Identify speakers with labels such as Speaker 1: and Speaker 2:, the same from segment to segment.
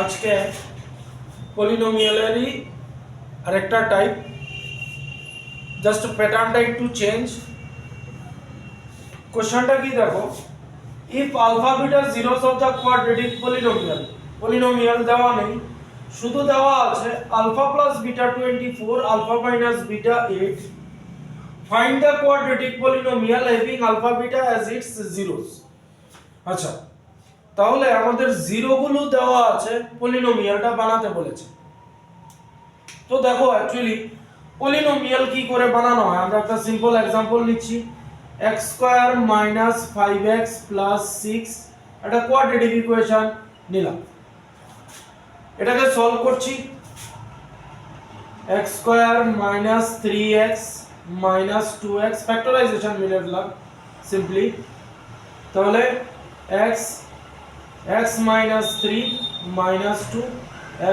Speaker 1: আজকে পলিনোমিয়ালেরই আরেকটা type, just প্যাটার্নটা একটু চেঞ্জ। কোশ্চেনটা কি দেখো, if alpha beta zeros of the quadratic polynomial দেওয়া নেই, শুধু দেওয়া আছে alpha plus beta 24 alpha minus beta 8, find the quadratic polynomial having alpha beta as its zeros. আচ্ছা, তাহলে আমাদের জিরোগুলো দেওয়া আছে, পলিনোমিয়ালটা বানাতে বলেছে। তো দেখো অ্যাকচুয়ালি পলিনোমিয়াল কি করে বানানো হয়, আমরা একটা সিম্পল एग्जांपल লিখছি। x square minus 5x plus 6 এটা কোয়াড্রেটিক ইকুয়েশন নিলাম, এটাকে সলভ করছি। x square minus 3x minus 2x factorisation মিলে দিলাম সিম্পলি। তাহলে x minus 3 minus 2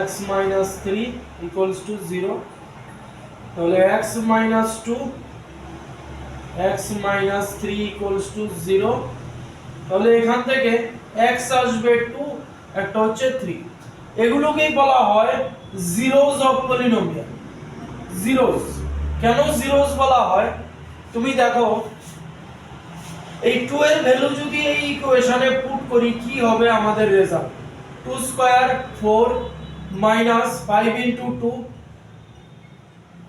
Speaker 1: x minus 3 equals to 0। তাহলে x minus 2 x minus 3 equals to 0। তাহলে এখান থেকে x আসবে 2, একটা হচ্ছে 3। এগুলোকেই বলা হয় জিরোস অফ পলিনোমিয়াল। জিরোস কেন জিরোস বলা হয়, তুমি দেখো এই 2 এর ভ্যালু যদি এই ইকুয়েশনে পুট করি কি হবে আমাদের result, 2 square 4 minus 5 into 2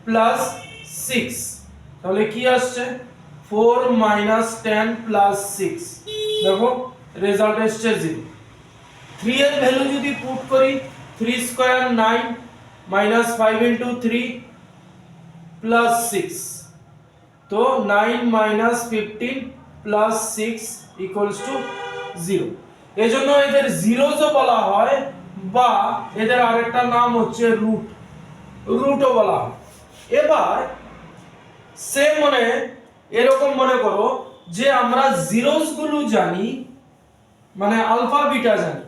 Speaker 1: plus 6, তাহলে কি আসছে 4 মাইনাস 10 প্লাস 6, দেখো রেজাল্ট আসছে 0। 3 এর ভ্যালু যদি পুট করি 3 স্কয়ার 9 মাইনাস 5 ইনটু 3 প্লাস 6, তো 9 মাইনাস 15 প্লাস 6 ইকুয়ালস টু 0। এজন্য এদের জিরোসও বলা হয়, বা এদের আরেকটা নাম হচ্ছে রুটও বলা হয়। এবার সেম মানে এরকম মনে করো যে আমরা জিরোস গুলো জানি, মানে আলফা বিটা জানি,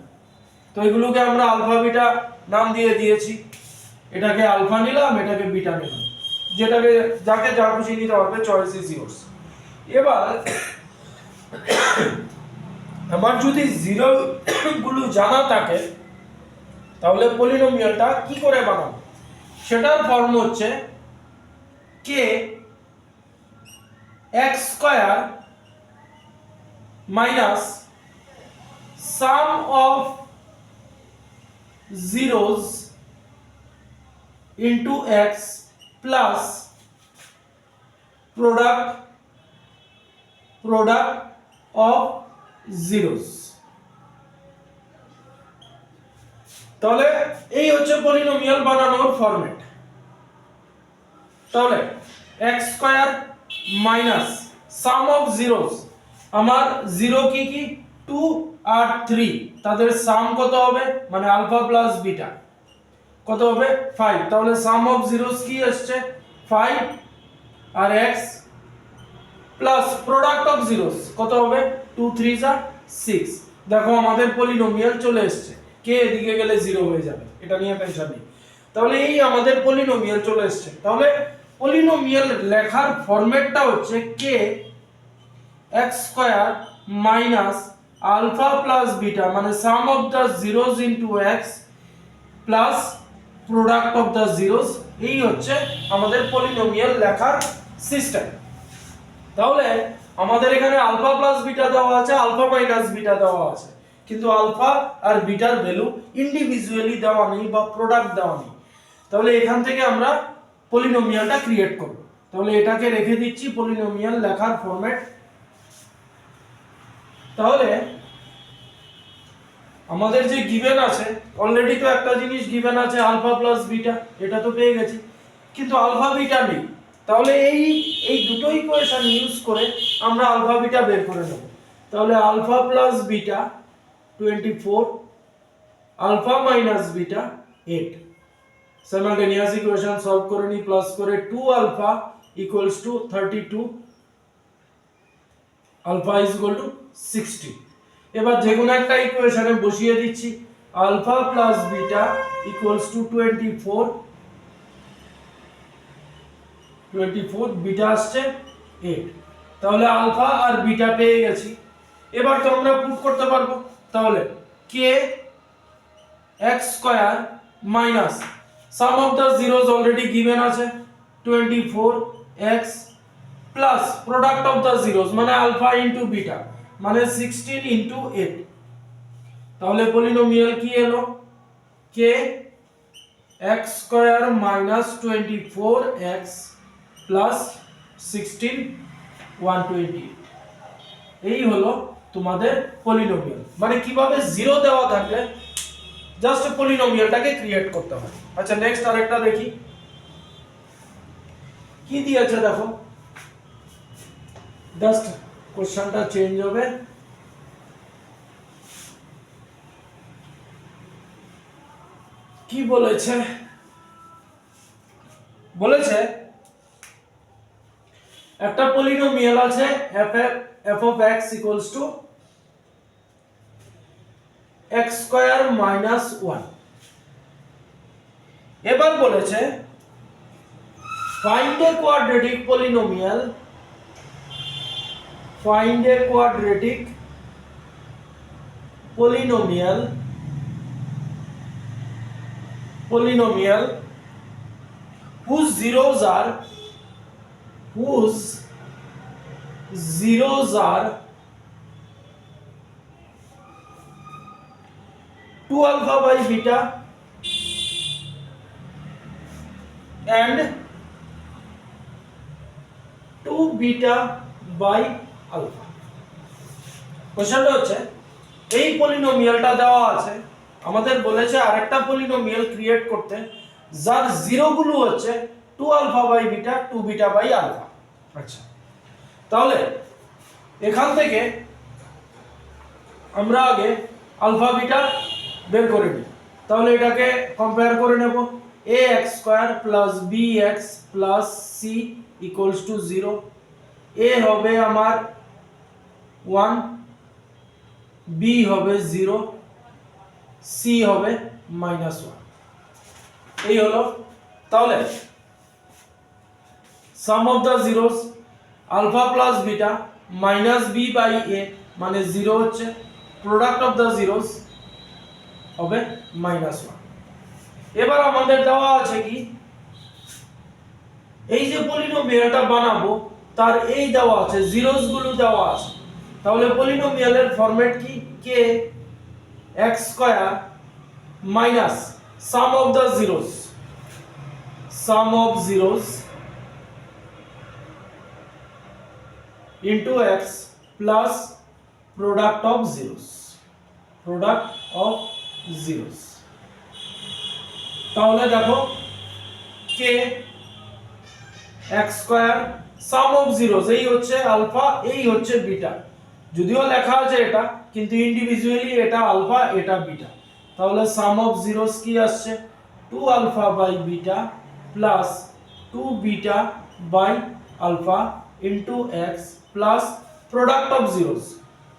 Speaker 1: তো এগুলোকে আমরা আলফা বিটা নাম দিয়ে দিয়েছি। এটাকে আলফা নিলাম, এটাকে বিটা নিলাম, যেটাকে যাকে যা খুশি নিতে হবে, চয়েস ইজ ইয়োরস। এবার আমার যদি জিরো গুলো জানা থাকে তাহলে পলিনোমিয়ালটা কি করে বানাবো, সেটার ফর্ম হচ্ছে K x square minus sum of zeros into x plus product of zeros. তাহলে এই হচ্ছে পলিনোমিয়াল বানানোর ফরম্যাট। তাহলে x square minus sum of zeros, আমার জিরো কি কি 2 আর 3, তাদের সাম কত হবে, মানে আলফা প্লাস বিটা কত হবে 5, তাহলে সাম অফ জিরোস কি আসছে 5 আর x plus product of zeros কত হবে 2 3 যা 6। দেখো আমাদের পলিনোমিয়াল চলে এসেছে, কে এদিকে গেলে 0 হয়ে যাবে, এটা নিয়ে টেনশন নেই। তাহলে এই আমাদের পলিনোমিয়াল চলে এসেছে। তাহলে পলিনোমিয়াল লেখার ফরম্যাটটা হচ্ছে K x square minus alpha plus beta, মানে sum of the zeros into x plus product of the zeros. এই হচ্ছে আমাদের পলিনোমিয়াল লেখার সিস্টেম। তাহলে আমাদের এখানে আলফা প্লাস বিটা দেওয়া আছে, আলফা মাইনাস বিটা দেওয়া আছে, কিন্তু আলফা আর বিটার ভ্যালু ইন্ডিভিজুয়ালি দেওয়া নেই বা প্রোডাক্ট দেওয়া নেই। তাহলে এখান থেকে আমরা পলিনোমিয়ালটা ক্রিয়েট করব। তাহলে এটাকে রেখে দিচ্ছি পলিনোমিয়াল লেখার ফরম্যাট। তাহলে আমাদের যে গিভেন আছে, অলরেডি তো একটা জিনিস গিভেন আছে আলফা প্লাস বিটা, এটা তো পেয়ে গেছি, কিন্তু আলফা বিটা নেই। তাহলে এই দুটো ইকুয়েশন ইউজ করে আমরা আলফা বিটা বের করে নেব। তাহলে alpha plus beta 24 alpha minus beta 8, simultaneous equation solve করে নি, প্লাস করে 2 alpha equals to 32 alpha is equal to 60। এবার যে কোনো একটা ইকুয়েশনে বসিয়ে দিচ্ছি, alpha plus beta equals to 24 beta আসছে 8। তাহলে আলফা আর বিটা পেয়ে গেছি। এবার তো আমরা প্রুফ করতে পারবো। তাহলে কে x square minus sum of the zeros already given আছে 24x plus product of the zeros মানে আলফা ইনটু বিটা মানে 16 ইনটু 8। তাহলে পলিনোমিয়াল কি এলো k x square minus 24x plus 16 128। এই হলো তোমাদের পলিনোমিয়াল। মানে কিভাবে জিরো দেওয়া থাকলে জাস্ট পলিনোমিয়ালটাকে ক্রিয়েট করতে হয়। আচ্ছা নেক্সট আরেকটা দেখি কি দিয়েছে দেখো, জাস্ট কোশ্চেনটা চেঞ্জ হবে। কি বলেছে, বলেছে একটা পলিনোমিয়াল আছে f of x equals to x square minus 1। এবার বলেছে find a quadratic polynomial, find a quadratic polynomial whose zeros are 2 alpha by beta and 2 beta by alpha। কোশ্চেনটা হচ্ছে এই পলিনোমিয়ালটা দেওয়া আছে, আমাদের বলেছে আরেকটা পলিনোমিয়াল ক্রিয়েট করতে যার জিরো গুলো হচ্ছে 2 alpha by beta 2 beta by alpha. আচ্ছা তাহলে এখান থেকে আমরা আগে আলফা বিটা বের করে নিই। তাহলে এটাকে কম্পেয়ার করে নেব, ax square plus bx plus c equals to 0। a হবে আমার 1, b হবে 0, c হবে -1। এই হলো। তাহলে sum of the zeros alpha plus beta minus b by a মানে 0 হচ্ছে, প্রোডাক্ট অফ দা জিরোস হবে -1। এবার আমাদের দেওয়া আছে কি, এই যে পলিনোমিয়ালটা বানাবো তার এই দেওয়া আছে, জিরোস গুলো দেওয়া আছে। তাহলে পলিনোমিয়ালের ফরম্যাট কি, k x square minus sum of the zeros, sum of zeros into x plus product of zeros, product of zeros। তাহলে দেখো k x square sum of zeros, এই হচ্ছে আলফা এই হচ্ছে বিটা, যদিও লেখা আছে এটা কিন্তু ইন্ডিভিজুয়ালি এটা আলফা এটা বিটা। তাহলে সাম অফ জিরোস কি আসছে 2 alpha by beta plus 2 beta by alpha into x plus product of zeros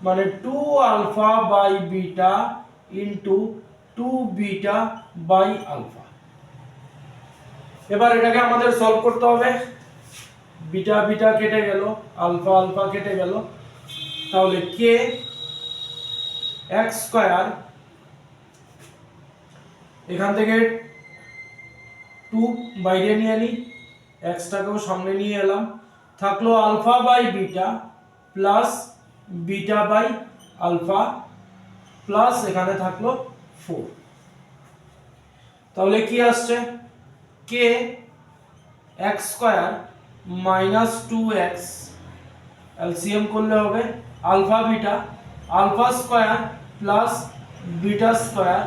Speaker 1: মানে 2 alpha by beta into 2 beta by alpha. এবার এটাকে আমাদের সলভ করতে হবে, বিটা বিটা কেটে গেল, আলফা আলফা কেটে গেল। তাহলে k x স্কয়ার এখান থেকে 2 বাইরে নিয়ে নি, x টাকেও সামনে নিয়ে এলাম, থাকলো alpha by beta plus beta by alpha plus এখানে থাকলো 4। তাহলে কি আসছে k x square minus 2x, LCM করলে হবে alpha beta, alpha square plus beta square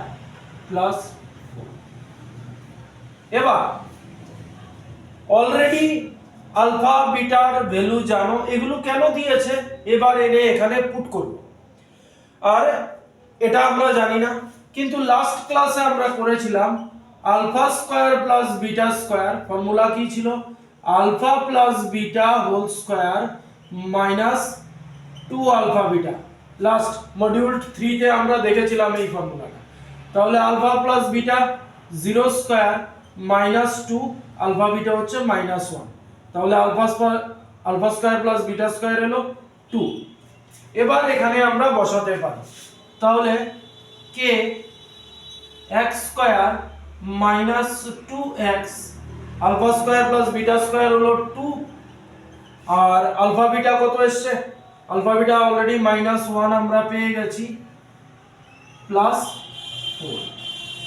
Speaker 1: plus 4। এবার অলরেডি আলফা বিটার ভ্যালু জানো, এগুলো কেন দিয়েছে এবার এনে এখানে পুট করব। আর এটা আমরা জানি না, কিন্তু লাস্ট ক্লাসে আমরা করেছিলাম alpha square plus beta square, formula কি ছিল alpha plus beta whole square minus 2 alpha beta. Last module 3 তে আমরা দেখেছিলাম এই ফর্মুলাটা। তাহলে alpha plus beta 0 square minus 2 alpha beta হচ্ছে -1। তাহলে alpha square plus beta square হলো 2। এবার এখানে আমরা বসাতে পারি। তাহলে k x square minus 2x, alpha square plus beta square হলো 2, আর আলফা বিটা কত এসছে, আলফা বিটা অলরেডি -1 আমরা পেয়ে গেছি, প্লাস 4।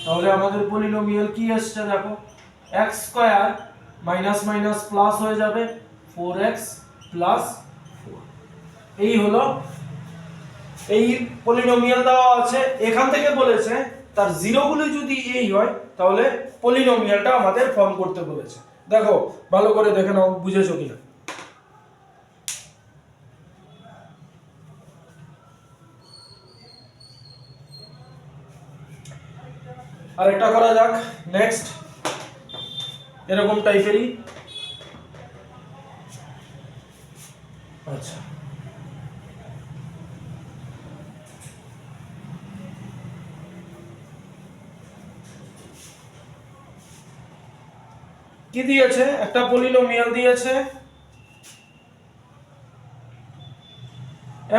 Speaker 1: তাহলে আমাদের পলিনোমিয়াল কি আসছে দেখো, x square minus minus plus হয়ে যাবে 4x প্লাস 4। এই হলো, এই পলিনোমিয়াল দেওয়া আছে, এখান থেকে বলেছে তার জিরোগুলো যদি এই হয় তাহলে পলিনোমিয়ালটা আমাদের ফর্ম করতে বলেছে। দেখো ভালো করে দেখে নাও বুঝেছো কিনা। আরেকটা করা যাক, নেক্সট এরকম টাইপেরই। আচ্ছা কি দিয়েছে, একটা পলিনোমিয়াল দিয়েছে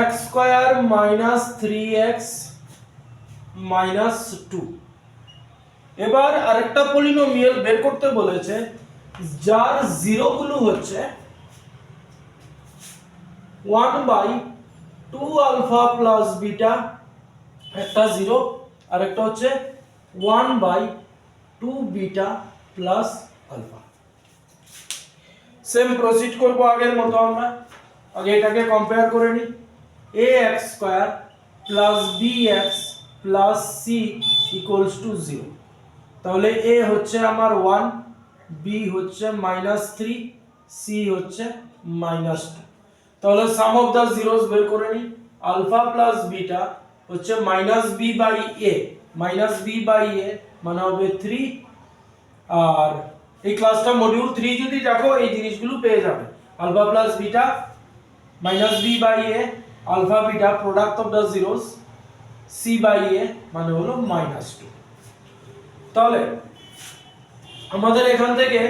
Speaker 1: x square minus 3x minus 2। এবার আরেকটা পলিনোমিয়াল বের করতে বলেছে যার জিরোগুলো হচ্ছে 1/2 আলফা প্লাস বিটা, একটা জিরো, আর একটা হচ্ছে 1/2 beta plus alpha. Same proceed করব আগের মতো, আমরা আগে এটাকে কম্পেয়ার করে নিই। ax square plus bx plus c equals to 0। তাহলে a হচ্ছে আমার 1, b হচ্ছে -3, c হচ্ছে -2। তাহলে সাম অফ দা জিরোস বের করে নিই। আলফা প্লাস বিটা হচ্ছে -b/a, -b/a মানে হবে 3। আর এই ক্লাসটা মডিউল 3 যদি দেখো এই জিনিসগুলো পেয়ে যাবে। Alpha plus beta -b/a, alpha beta product of the zeros, c/a মানে হলো -2। তাহলে আমাদের এখান থেকে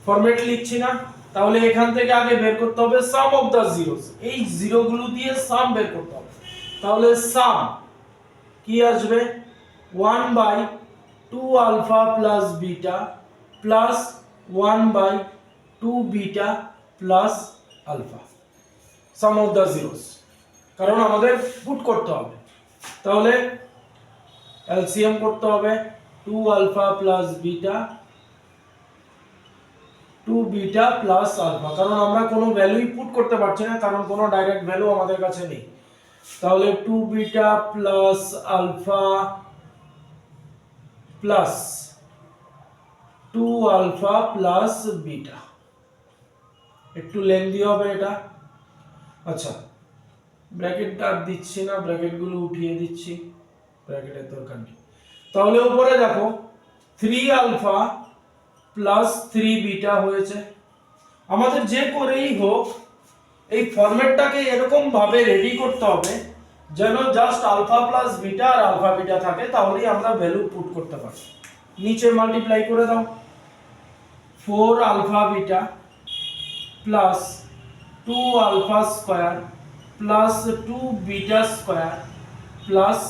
Speaker 1: ফরম্যাট লিখছি না, তাহলে এখান থেকে আগে বের করতে হবে সাম অফ দা জিরোস, এই জিরোগুলো দিয়ে সাম বের করতে হবে। তাহলে সাম কি আসবে, 1/2 alpha plus beta plus 1/2 beta plus alpha, sum of the zeros, কারণ আমাদের পুট করতে হবে। তাহলে এলসিএম করতে হবে 2 alpha plus beta 2 beta plus alpha, কারণ আমরা কোনো ভ্যালুই পুট করতে পারছি না, কারণ কোনো ডাইরেক্ট ভ্যালু আমাদের কাছে নেই। তাহলে 2 beta plus alpha plus 2 alpha plus beta, একটু লেন্দি হবে এটা। আচ্ছা ব্র্যাকেট আর দিচ্ছি না, ব্র্যাকেটগুলো উঠিয়ে দিচ্ছি, ব্র্যাকেটের দরকার নেই। তাহলে উপরে দেখো 3 আলফা প্লাস 3 বিটা হয়েছে। আমাদের যে করেই হোক এই ফরম্যাটটাকে এরকম ভাবে রেডি করতে হবে যেন জাস্ট আলফা প্লাস বিটা আর আলফা বিটা থাকে, তাহলেই আমরা ভ্যালু পুট করতে পারি। নিচে মাল্টিপ্লাই করে দাও, 4 alpha beta plus 2 alpha square plus 2 beta square plus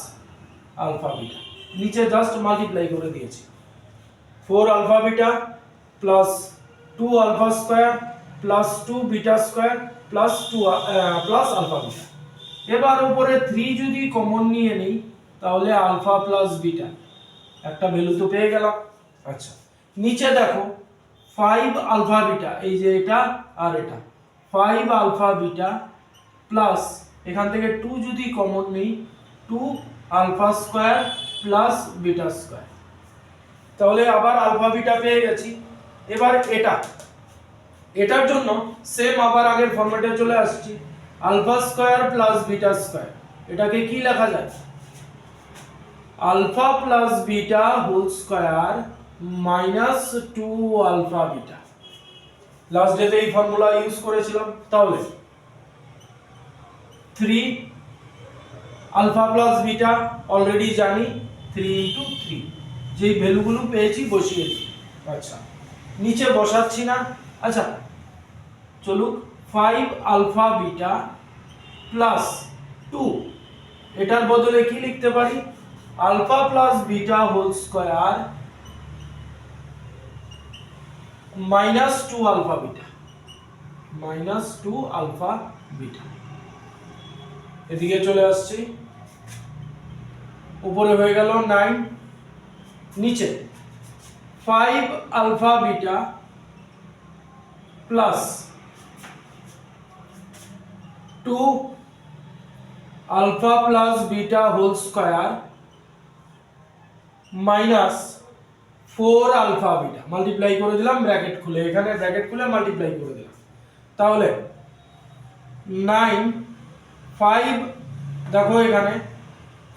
Speaker 1: alpha beta, নিচে জাস্ট মাল্টিপ্লাই করে দিয়েছি। 4 alpha beta plus 2 alpha square plus 2 beta square plus 2 plus alpha beta. এবার উপরে 3 যদি কমন নিয়ে নেই তাহলে আলফা প্লাস বিটা, একটা ভ্যালু তো পেয়ে গেলাম। আচ্ছা নিচে দেখো 5 আলফা বিটা, এই যে এটা আর এটা, 5 আলফা বিটা প্লাস এখান থেকে 2 যদি কমন নেই 2 alpha square plus beta square, তাহলে আবার আলফা বিটা পেয়ে গেছি। এবার এটার জন্য সেম আবার আগের ফরম্যাটে চলে আসছি, alpha square plus beta square, এটাকে কি লেখা যায়, alpha plus beta whole square minus 2 alpha beta. Last ডেতে এই ফর্মুলা ইউজ করেছিলাম। তাহলে 3 আলফা প্লাস বিটা অলরেডি জানি, 3 × 3, যেই ভ্যালুগুলো পেয়েছি বসিয়েছি। আচ্ছা নিচে বসাচ্ছি না। আচ্ছা চলুক 5 আলফা বিটা প্লাস 2, এটার বদলে কি লিখতে পারি, alpha plus beta whole square minus 2 alpha beta, minus 2 alpha beta. এদিকে চলে আসছি, উপরে হয়ে গেল 9, নিচে 5 alpha beta plus 2 alpha plus beta whole square minus 4 alpha beta, multiply করে দিলাম ব্র্যাকেট খুলে, এখানে ব্র্যাকেট খুলে মাল্টিপ্লাই করে দিলাম। তাহলে 9 5, দেখো এখানে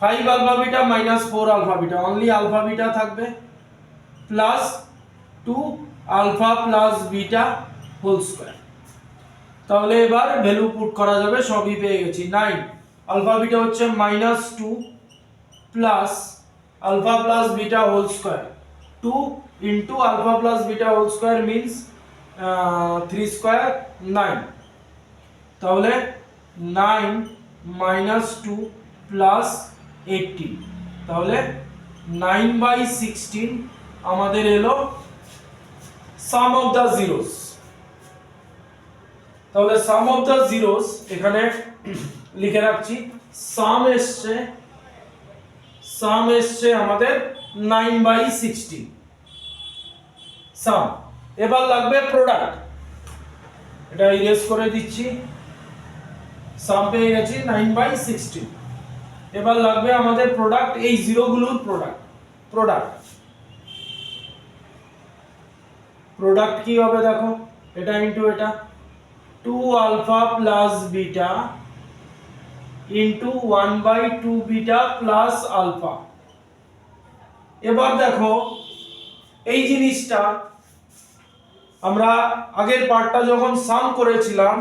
Speaker 1: 5 alpha beta minus 4 alpha beta, only alpha beta থাকবে, plus 2 alpha plus beta whole square. তাহলে এবার ভ্যালু পুট করা যাবে, সবই পেয়ে গেছি। 9 আলফা বিটা হচ্ছে minus 2 plus alpha plus beta whole square, 2 into alpha plus beta whole square means 3 square 9। তাহলে 9 মাইনাস 2 প্লাস 18, তাহলে 9/16 আমাদের এলো সাম অফ দ্য জিরোস। তাহলে সাম অফ দ্য জিরোস এখানে লিখে রাখছি, সাম এসছে আমাদের 9/16 সাম। এবার লাগবে প্রোডাক্ট, এটা ইরেজ করে দিচ্ছি, সাম পেয়ে গেছি 9/16। এবার লাগবে আমাদের প্রোডাক্ট, এই জিরোগুলোর প্রোডাক্ট কি হবে দেখো, এটা ইনটু এটা 2 alpha plus beta into 1/2 beta plus alpha. এবার দেখো এই জিনিসটা আমরা আগের পার্টটা যখন সাম করেছিলাম,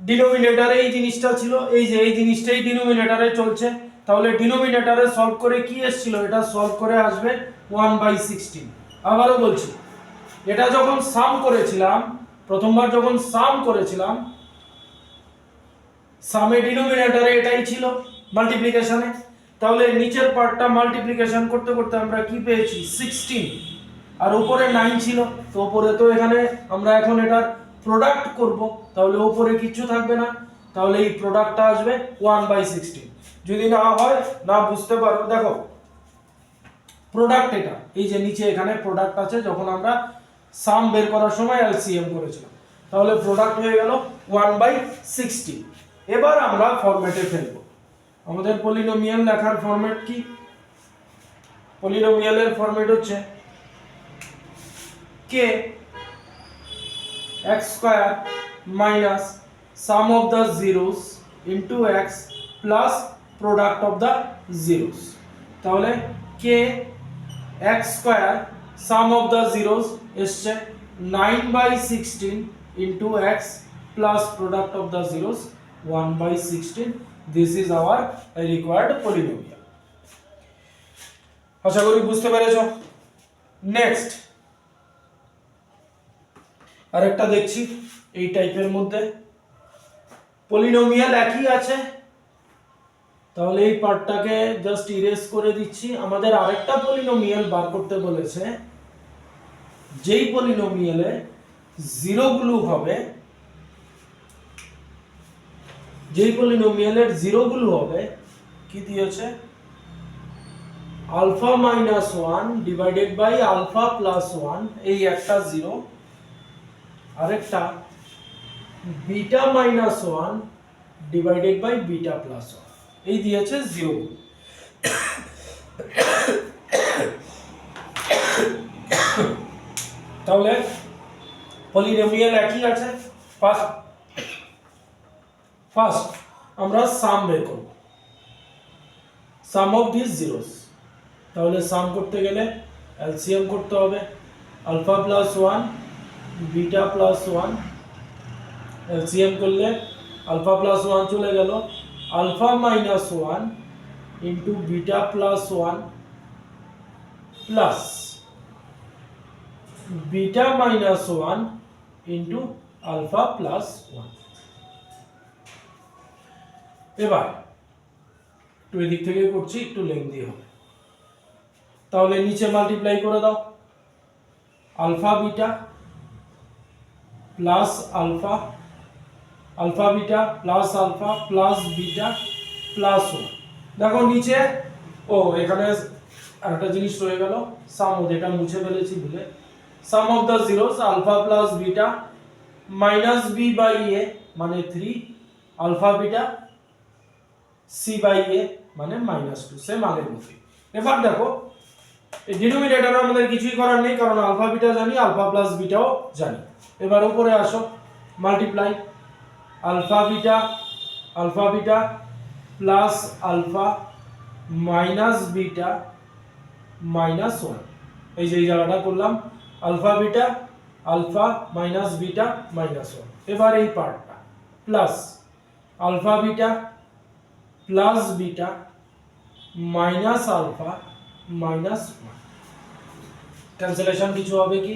Speaker 1: ডিনোমিনেটরে এই জিনিসটা ছিল, এই যে এই জিনিসটাই ডিনোমিনেটরে চলছে, তাহলে ডিনোমিনেটরে সলভ করে কি এসেছিল, এটা সলভ করে আসবে 1/16। আবারও বলছি, এটা যখন সাম করেছিলাম, প্রথমবার যখন সাম করেছিলাম, সামে ডিনোমিনেটরে এটাই ছিল মাল্টিপ্লিকেশনে, তাহলে নিচের পার্টটা মাল্টিপ্লিকেশন করতে করতে আমরা কি পেয়েছি 16, আর উপরে 9 ছিল, তো উপরে তো এখানে আমরা এখন এটার প্রোডাক্ট করব, তাহলে উপরে কিছু থাকবে না, তাহলে এই প্রোডাক্টটা আসবে 1/16। যদি না হয়, না বুঝতে পারো, দেখো প্রোডাক্ট এটা, এই যে নিচে এখানে প্রোডাক্ট আছে, যখন আমরা সাম বের করার সময় এলসিএম করেছিলাম, তাহলে প্রোডাক্ট হয়ে গেল 1/16। এবার আমরা ফরম্যাটে ফেলব। আমাদের পলিনোমিয়াল লেখার ফরম্যাট কি? পলিনোমিয়ালের ফরম্যাট হচ্ছে k x square minus sum of the zeros into x plus product of the zeros। তাহলে k x square sum of the zeros এসছে 9/16 into x plus product of the zeros 1/16। This is our required polynomial। আশা করি বুঝতে পেরেছো। Next আরেকটা দেখছি এই টাইপের মধ্যে, পলিনোমিয়াল একই আছে, তাহলে এই পার্টটাকে জাস্ট ইরেজ করে দিচ্ছি। আমাদের আরেকটা পলিনোমিয়াল বার করতে বলেছে, যেই পলিনোমিয়ালে জিরোগুলো হবে, যেই পলিনোমিয়ালের জিরোগুলো হবে, কি দিয়েছে, alpha minus 1 divided by alpha plus 1, এই একটা জিরো, আরেকটা beta minus 1 divided by beta plus 1, এই দিয়েছে জিরো। তাহলে পলিনোমিয়াল একই আছে। ফার্স্ট আমরা সাম বের করব, সাম অফ দিস জিরোস। তাহলে সাম করতে গেলে এলসিএম করতে হবে, alpha plus 1 beta plus 1, LCM করলে আলফা প্লাস 1 চলে গেল, alpha minus 1 into beta plus 1 plus beta minus 1 into alpha plus 1। এবার একটু এদিক থেকে করছি, একটু লেন্থি হবে। তাহলে নিচে মাল্টিপ্লাই করে দাও, alpha beta plus alpha, alpha beta plus alpha plus beta plus 1। দেখো নিচে, ও এখানে আরেকটা জিনিস রয়ে গেল, সাম, যেটা মুছে ফেলেছি ভুলে, sum of the zeros alpha plus beta minus b by a মানে 3, alpha beta c by a মানে -2, সেম আগের মতোই। এবার দেখো এই ডিনোমিনেটরে আমাদের কিছুই করার নেই, কারণ আলফা বিটা জানি, আলফা প্লাস বিটাও জানি। এবার উপরে আসো, multiply alpha beta plus alpha minus beta -1, এই যে এই জায়গাটা করলাম, আলফা মাইনাস বিটা -1। এবার এই পার্টটা plus alpha beta plus beta minus alpha -1, cancellation কিছু হবে কি,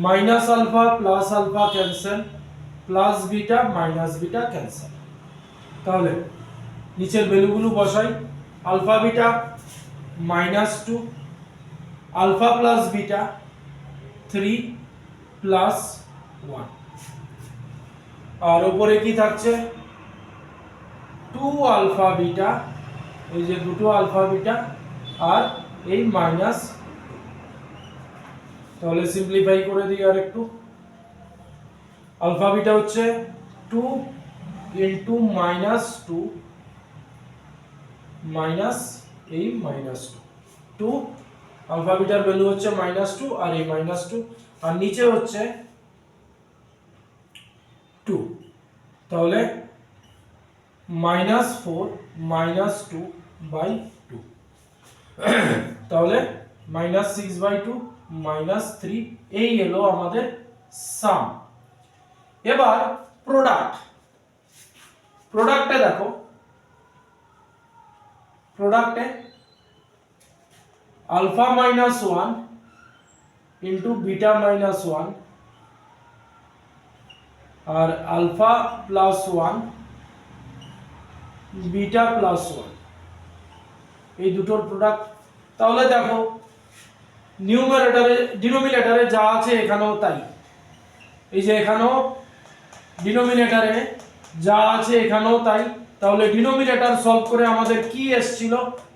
Speaker 1: minus alpha plus alpha cancel, plus beta minus beta cancel. তাহলে নিচের ভ্যালুগুলো বসাই, alpha beta -2, alpha plus beta 3 plus 1, আর উপরে কি থাকছে 2 আলফা বিটা, এই যে দুটো আলফা বিটা আর এই মাইনাস। তাহলে সিম্পলিফাই করে দিই আর একটু, আলফা বিটা হচ্ছে 2 ইনটু -2 মাইনাস এই -2, আলফা বিটার ভ্যালু হচ্ছে -2 আর এই -2, আর নিচে হচ্ছে 2, তাহলে -4 -2/2, তাহলে -6/2 -3, এই এলো আমাদের সাম। এবার প্রোডাক্টে দেখো, প্রোডাক্টে আলফা -1 ইনটু বিটা -1 আর আলফা প্লাস 1 বিটা প্লাস 1, এই দুটোর প্রোডাক্ট। তাহলে দেখো ডিনোমিনেটরে যা আছে এখানেও তাই, এই যে এখানেও ডিনোমিনেটরে যা আছে এখানেও তাই। তাহলে ডিনোমিনেটর সলভ করে আমাদের কি এসেছিল,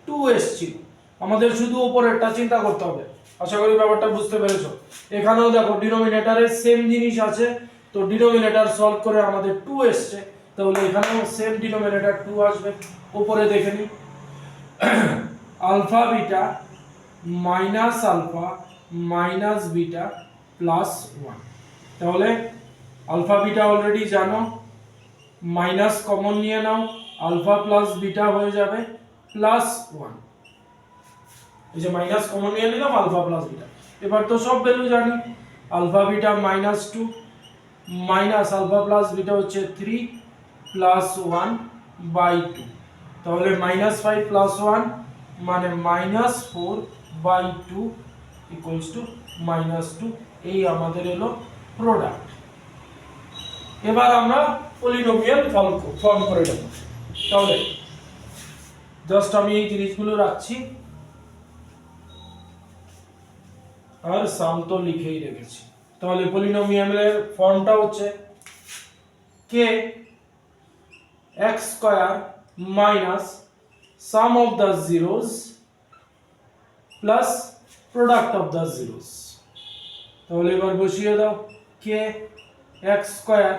Speaker 1: 2 এসেছিল, আমাদের শুধু উপরেরটা চিন্তা করতে হবে। আশা করি ব্যাপারটা বুঝতে পেরেছো। এখানেও দেখো ডিনোমিনেটরে সেম জিনিস আছে, তো ডিনোমিনেটর সলভ করে আমাদের 2 এসছে, তাহলে এখানেও সেম ডিনোমিনেটর 2 আসবে। উপরে দেখে নিই, alpha beta minus alpha minus beta plus 1, তাহলে আলফা বিটা অলরেডি জানো, মাইনাস কমন নিয়ে নাও, আলফা প্লাস বিটা হয়ে যাবে প্লাস 1, এই যে মাইনাস কমন নিয়ে নিলাম, আলফা প্লাস বিটা। এবার তো সব ভ্যালু জানি, alpha beta -2 minus alpha plus beta হচ্ছে 3 প্লাস 1/2, তাহলে -5 প্লাস 1 মানে -4/2 ইকুয়ালস টু -2, এই আমাদের এলো প্রোডাক্ট। এবার আমরা পলিনোমিয়াল ফর্ম করে দেব। তাহলে জাস্ট আমি এই জিনিসগুলো রাখছি, আর সাম তো লিখেই রেখেছি। তাহলে পলিনোমিয়ালের ফর্মটা হচ্ছে k x square minus sum of the zeros plus product of the zeros। তাহলে এবার বসিয়ে দাও, k x square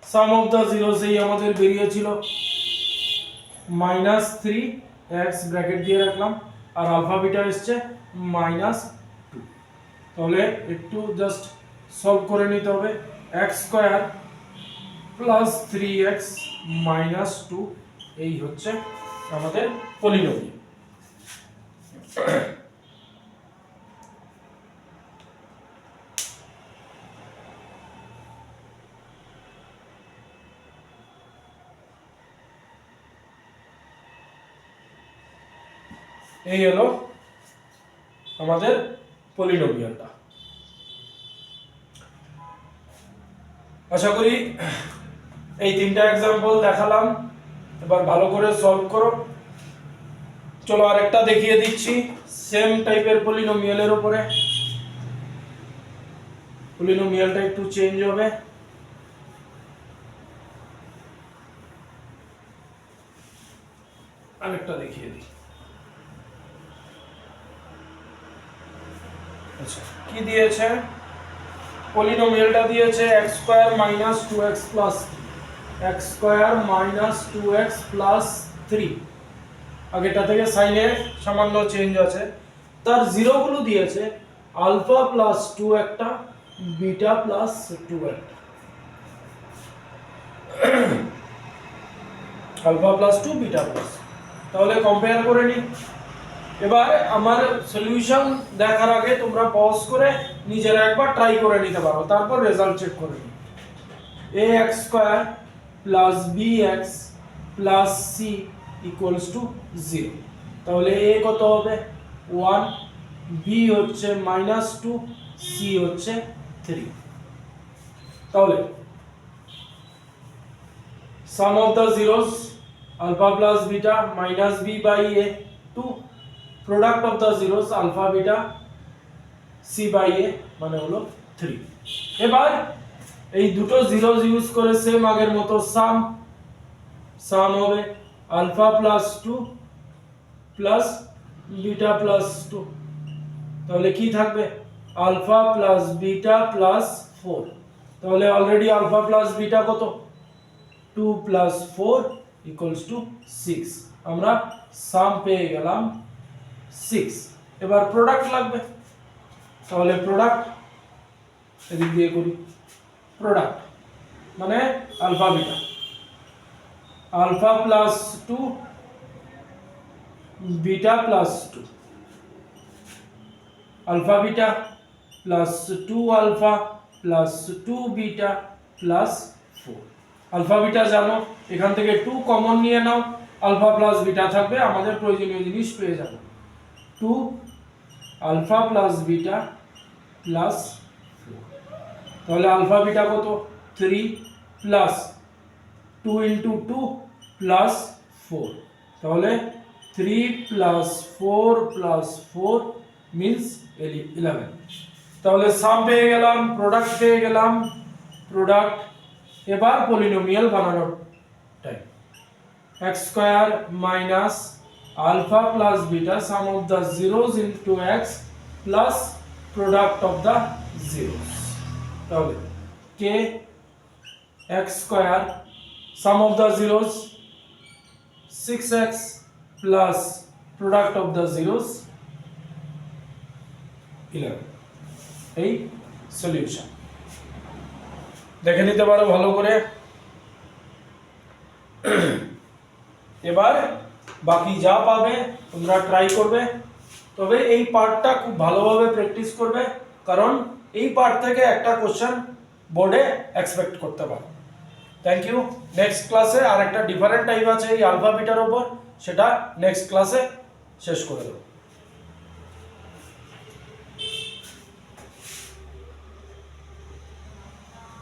Speaker 1: sum of the zeros এই আমাদের বেরিয়েছিল -3x ব্র্যাকেট দিয়ে রাখলাম, আর আলফা বিটা এসছে -2। তাহলে একটু জাস্ট সলভ করে নিতে হবে, x স্কয়ার প্লাস 3x -2, এই হচ্ছে আমাদের পলিনোমিয়াল। এই হলো আমাদের পলিনোমিয়ালটা। আশা করি এই তিনটা एग्जांपल দেখালাম, এবার ভালো করে সলভ করো। চলো আরেকটা দেখিয়ে দিচ্ছি সেম টাইপের পলিনোমিয়ালের উপরে। পলিনোমিয়ালটা একটু চেঞ্জ হবে। আরেকটা দেখিয়ে দিই। আচ্ছা কি দিয়েছে, পলিনোমিয়ালটা দিয়েছে x square minus 2x plus x square minus 2x plus 3। আগেটা থেকে সাইনের সামান্য চেঞ্জ আছে। তার জিরো গুলো দিয়েছে আলফা প্লাস 2 একটা, বিটা প্লাস 2 একটা। আলফা প্লাস 2 বিটা প্লাস, তাহলে কম্পেয়ার করে নি। এবার আমার সলিউশন দেখার আগে তোমরা পজ করে নিজেরা একবার ট্রাই করে নিতে পারো, তারপর রেজাল্ট চেক করে নিই। ax square plus bx plus c equals to 0। তাহলে a কত হবে 1, b হচ্ছে -2, c হচ্ছে 3। তাহলে sum of the zeros alpha plus beta minus b by a 2, product of the zeros alpha beta c by a মানে হলো 3। এবার এই দুটো জিরোস ইউজ করে সেম আগের মতো সাম হবে alpha plus 2 plus beta plus 2। তাহলে কি থাকবে আলফা প্লাস বিটা প্লাস 4। তাহলে অলরেডি আলফা প্লাস বিটা কত 2 প্লাস 4 ইকুয়ালস টু 6। আমরা সাম পেয়ে গেলাম 6। এবার প্রোডাক্ট লাগবে, তাহলে প্রোডাক্ট এদিক দিয়ে করি। প্রোডাক্ট মানে alpha beta, alpha plus 2 beta plus 2, alpha beta plus 2 alpha plus 2 beta plus 4। Alpha beta জানো, এখান থেকে 2 কমন নিয়ে নাও, আলফা প্লাস বিটা থাকবে, আমাদের প্রয়োজনীয় জিনিস পেয়ে যাব 2 আলফা প্লাস বিটা প্লাস 4। তাহলে আলফা বিটা কত 3 প্লাস 2 ইনটু 2 প্লাস 4। তাহলে 3 প্লাস 4 প্লাস 4 মিন্স 11। তাহলে সাম পেয়ে গেলাম, প্রোডাক্ট পেয়ে গেলাম, প্রোডাক্ট। এবার পলিনোমিয়াল বানানোর time. x square minus alpha plus beta sum of the zeros into x plus product of the zeros. তাহলে k x square sum of the zeros 6x plus product of the zeros 11। এই solution দেখে নিতে পারো ভালো করে। এবার বাকি যা পাবে তোমরা ট্রাই করবে, তবে এই পার্টটা খুব ভালোভাবে প্র্যাকটিস করবে, কারণ এই পার্ট থেকে একটা কোশ্চেন বোর্ডে এক্সপেক্ট করতে পারো। Thank you. নেক্সট ক্লাসে আর একটা ডিফারেন্ট টাইপ আছে এই আলফা বিটার উপর, সেটা নেক্সট ক্লাসে শেষ করে দেবো।